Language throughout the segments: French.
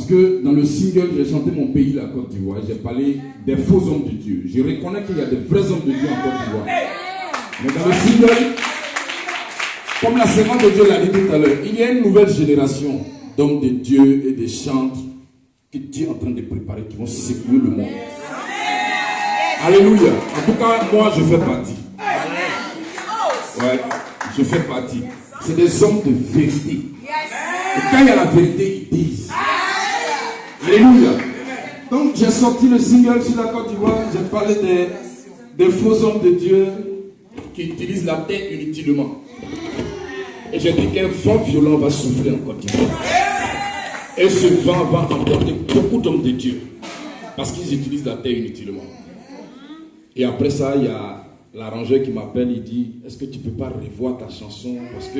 que dans le single, j'ai chanté mon pays, la Côte d'Ivoire. J'ai parlé des faux hommes de Dieu. Je reconnais qu'il y a des vrais hommes de Dieu en Côte d'Ivoire. Mais dans le single, comme la servante de Dieu l'a dit tout à l'heure, il y a une nouvelle génération d'hommes de Dieu et de chantres que Dieu est en train de préparer, qui vont secouer le monde. Alléluia. En tout cas, moi, je fais partie. Ouais, je fais partie. C'est des hommes de vérité. Et quand il y a la vérité, ils disent. Alléluia. Donc, j'ai sorti le single sur la Côte d'Ivoire. J'ai parlé des faux hommes de Dieu qui utilisent la terre inutilement. Et j'ai dit qu'un vent violent va souffler en Côte d'Ivoire. Et ce vent va emporter beaucoup d'hommes de Dieu. Parce qu'ils utilisent la terre inutilement. Et après ça, il y a l'arrangeur qui m'appelle, il dit, est-ce que tu ne peux pas revoir ta chanson? Parce que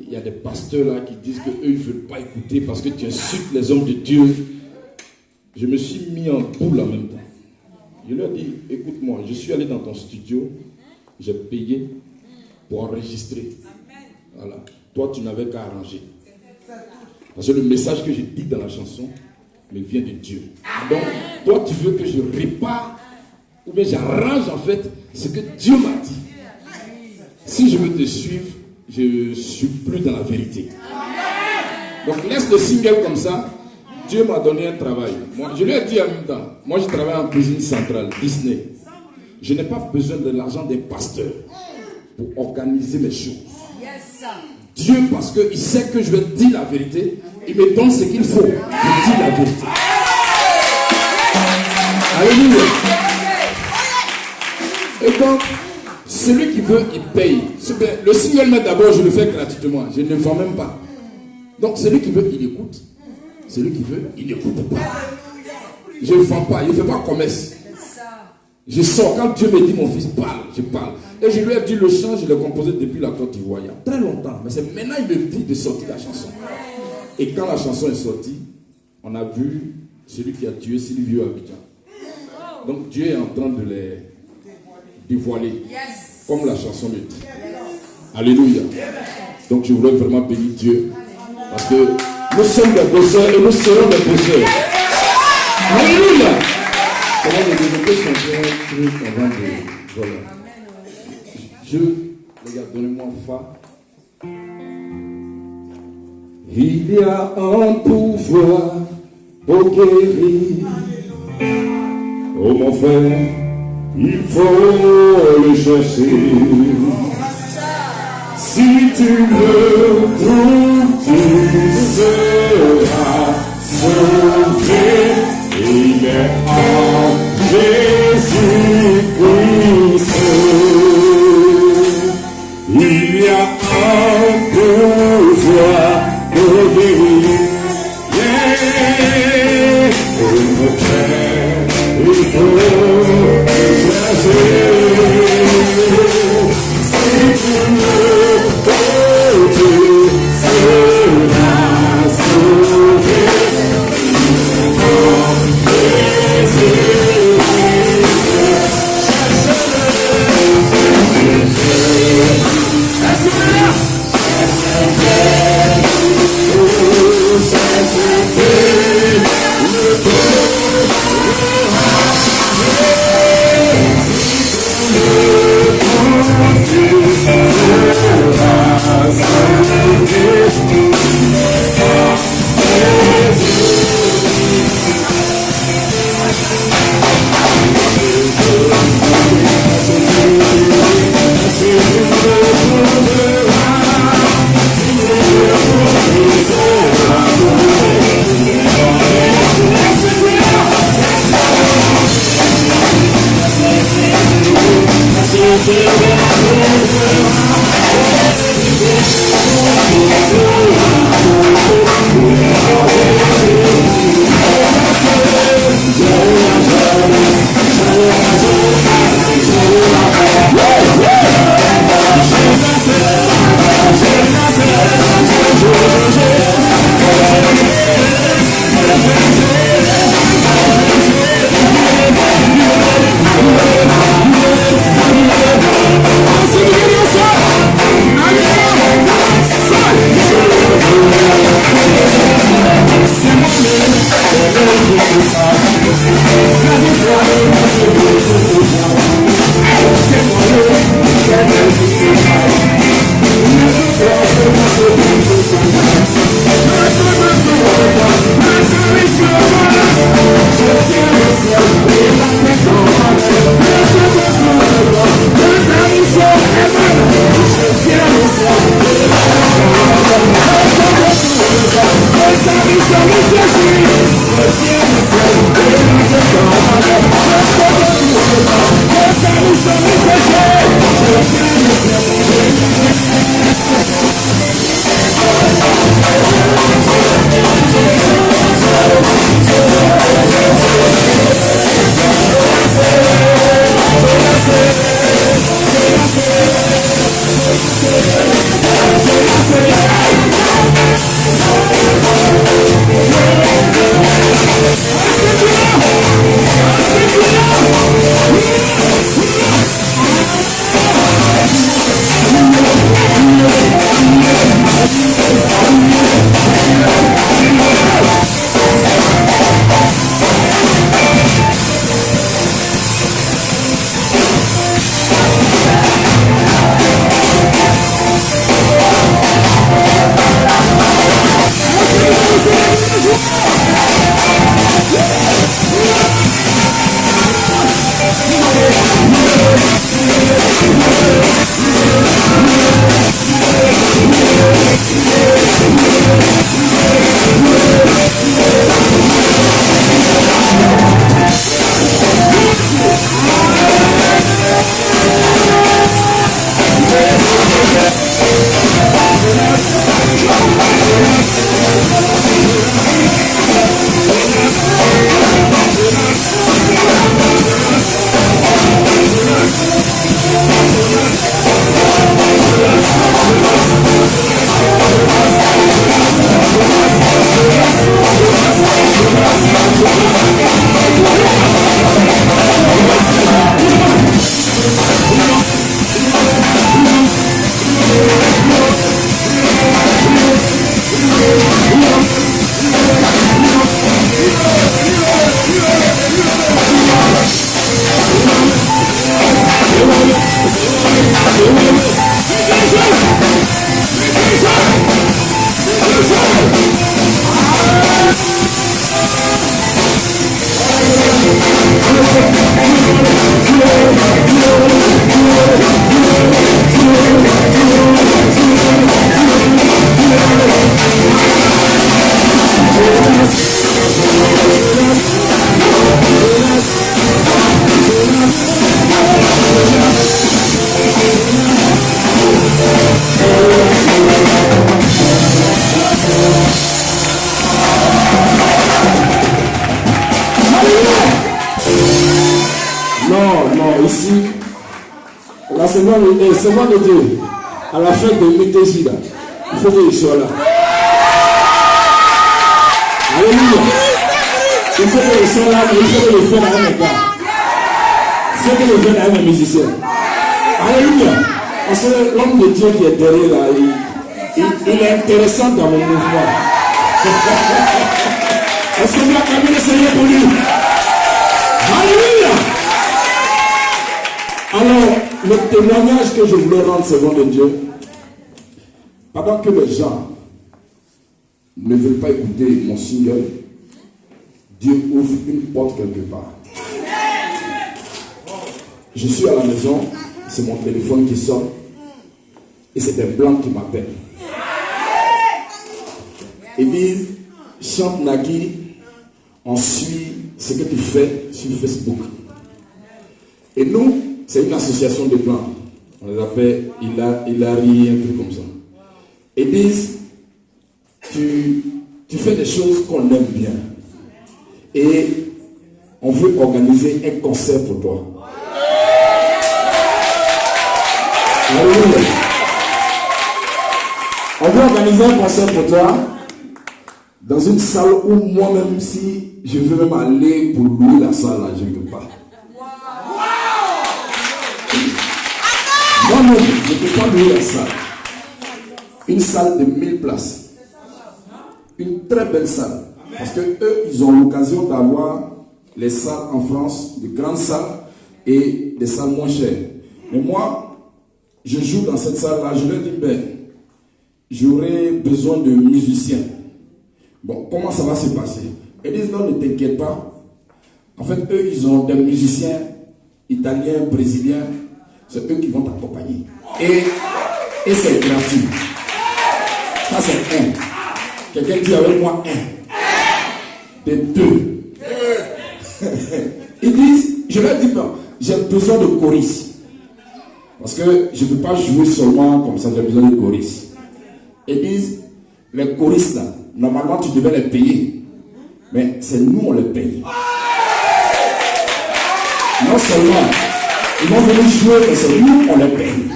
il y a des pasteurs là qui disent qu'eux, ils ne veulent pas écouter parce que tu insultes les hommes de Dieu. Je me suis mis en boule en même temps. Je leur ai dit, écoute-moi, je suis allé dans ton studio, j'ai payé pour enregistrer. Voilà. Toi, tu n'avais qu'à arranger. Parce que le message que j'ai dit dans la chanson me vient de Dieu. Donc, toi, tu veux que je répare ou bien j'arrange en fait ce que Dieu m'a dit. Si je veux te suivre, je ne suis plus dans la vérité. Donc, laisse le single comme ça. Dieu m'a donné un travail. Moi, je lui ai dit en même temps, moi je travaille en cuisine centrale, Disney. Je n'ai pas besoin de l'argent des pasteurs pour organiser mes choses. Dieu, parce qu'il sait que je vais dire la vérité, il me donne ce qu'il faut pour dire la vérité. Alléluia. Et donc, celui qui veut, il paye. Le single, mais d'abord, je le fais gratuitement. Je ne le vends même pas. Donc, celui qui veut, il écoute. Celui qui veut, il n'écoute pas. Je ne vends pas, je ne fais pas commerce. Je sors, quand Dieu me dit, mon fils, parle, je parle. Et je lui ai dit, le chant, je l'ai composé depuis la Côte d'Ivoire, il y a très longtemps. Mais c'est maintenant il me dit de sortir la chanson. Et quand la chanson est sortie, on a vu celui qui a tué Sylvio Abidjan. Donc Dieu est en train de les dévoiler, comme la chanson le dit. Alléluia. Donc je voudrais vraiment bénir Dieu, parce que nous sommes des bosseurs et nous serons des bosseurs. Alléluia. Ça va me développer son truc avant de... Voilà. Les gars, donnez-moi fa. Il y a un pouvoir pour guérir. Oh mon frère, il faut le chercher. Si tu le trouves, tu seras sauvé. Il est en Jésus-Christ. Il y a un pouvoir pour guérir. Et mon frère, il faut le chercher. Si tu le trouves, tu seras sauvé. Seigneur de Dieu, à la fête de Métégie, il faut qu'il soit là. Alléluia. Il faut qu'il soit là, mais il faut qu'il le fasse à un état. Il faut qu'il le fasse à un musicien. Alléluia. Parce que l'homme de Dieu qui est derrière là, il est intéressant dans mon mouvement. Est-ce que vous acclamez le Seigneur pour lui? Alléluia. Alors, le témoignage que je voulais rendre selon de Dieu, pendant que les gens ne veulent pas écouter mon single, Dieu ouvre une porte quelque part. Je suis à la maison, c'est mon téléphone qui sonne, et c'est des blancs qui m'appellent. Ils disent, chante Nagui, on suit ce que tu fais sur Facebook. Et nous, c'est une association de blancs. On les appelle Hilary, un truc comme ça. Ils disent, tu fais des choses qu'on aime bien. Et on veut organiser un concert pour toi. Alléluia. On veut organiser un concert pour toi dans une salle où moi-même, si je veux même aller pour louer la salle, là, je ne peux pas. Moi-même, je ne peux pas louer la salle. Une salle de 1000 places. Une très belle salle. Parce que eux, ils ont l'occasion d'avoir les salles en France, de grandes salles et des salles moins chères. Mais moi, je joue dans cette salle-là, je leur dis, ben, j'aurai besoin de musiciens. Bon, comment ça va se passer? Ils disent, non, ne t'inquiète pas. En fait, eux, ils ont des musiciens italiens, brésiliens, c'est eux qui vont t'accompagner. Et c'est gratuit. Ça, c'est un. Quelqu'un dit avec moi un. Des deux. Ils disent, je leur dis, non, j'ai besoin de choristes. Parce que je ne peux pas jouer seulement comme ça, j'ai besoin de choristes. Ils disent, les choristes là, normalement tu devais les payer. Mais c'est nous on les paye. Non seulement, ils vont venir jouer, mais c'est nous on les paye.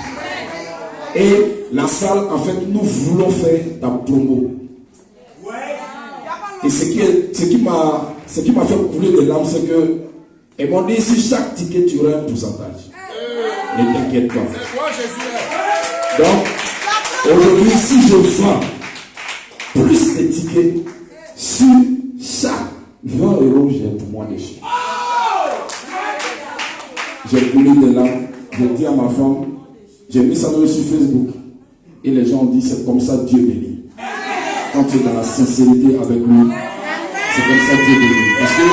Et la salle, en fait, nous voulons faire ta promo. Et ce qui m'a fait couler des larmes, c'est que ils m'ont dit, si chaque ticket tu aurais un pourcentage. Ne t'inquiète pas. Donc, aujourd'hui, si je vends plus de tickets, sur chaque 20 €, j'ai pour moi dessus. J'ai coulé des larmes, j'ai dit à ma femme, j'ai mis ça sur Facebook. Et les gens ont dit, c'est comme ça Dieu bénit. Quand tu es dans la sincérité avec lui, c'est comme ça Dieu bénit. Parce que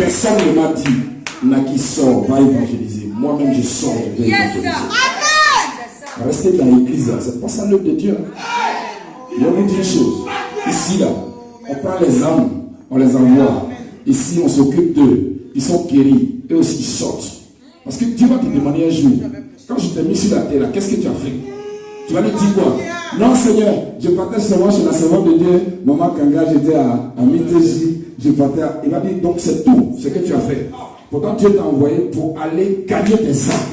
personne ne m'a dit, Naki sort, va évangéliser. Moi-même, je sors, je vais évangéliser. Restez dans l'église, c'est pas ça l'œuvre de Dieu. Je vais vous dire une chose. Ici, là, on prend les âmes, on les envoie. Ici, on s'occupe d'eux. Ils sont guéris. Eux aussi, ils sortent. Parce que Dieu va te demander un jour, quand je t'ai mis sur la terre, qu'est-ce que tu as fait? Tu vas lui dire quoi? Non, Seigneur, je partais seulement chez la servante de Dieu. Maman Kanga, j'étais à Miteji. Je partais à... Il va dire, donc c'est tout ce que tu as fait. Pourtant, Dieu t'a envoyé pour aller gagner tes âmes.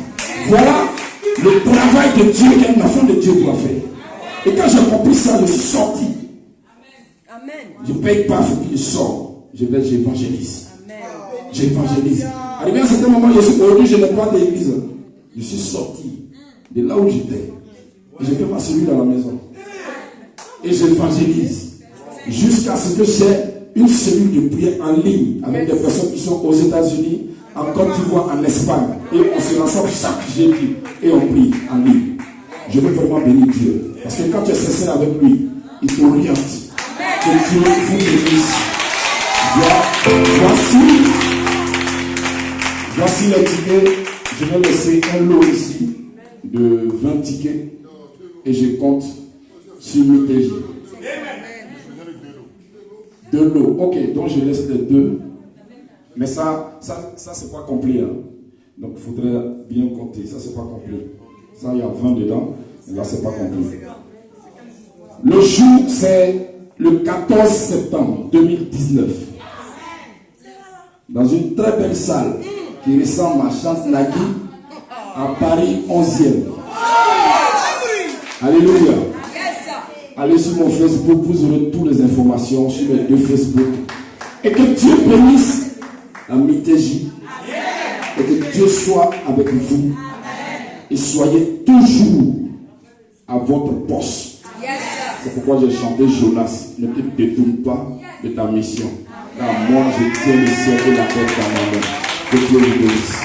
Voilà le travail de Dieu qu'un enfant de Dieu doit faire. Et quand j'ai compris ça, je suis sorti. Je ne paye pas, il faut que je sorte. J'évangélise. J'évangélise. Arrivé à un certain moment, aujourd'hui, je n'ai pas d'église. Je suis sorti de là où j'étais. Et je fais ma cellule à la maison. Et j'évangélise. Jusqu'à ce que j'ai une cellule de prière en ligne avec des personnes qui sont aux États-Unis, en Côte d'Ivoire, en Espagne. Et on se rassemble chaque jeudi et on prie en ligne. Je veux vraiment bénir Dieu. Parce que quand tu es sincère avec lui, il t'oriente. Que Dieu vous bénisse. Voici les tickets. Je vais laisser un lot ici de 20 tickets. Et je compte sur Miteji. 2 lots. Ok, donc je laisse les 2. Mais ça c'est pas complet. Hein. Donc il faudrait bien compter. Ça, c'est pas complet. Ça, il y a 20 dedans. Mais là, c'est pas complet. Le jour, c'est le 14 septembre 2019. Dans une très belle salle qui ressemble à Chante-Nagui, à Paris 11e. Alléluia. Allez sur mon Facebook, vous aurez toutes les informations sur mes 2 Facebook. Et que Dieu bénisse la Miteji. Et que Dieu soit avec vous. Et soyez toujours à votre poste. C'est pourquoi j'ai chanté Jonas. Ne te détourne pas de ta mission. Car moi, je tiens le ciel et la terre dans ma main. Que Dieu vous bénisse.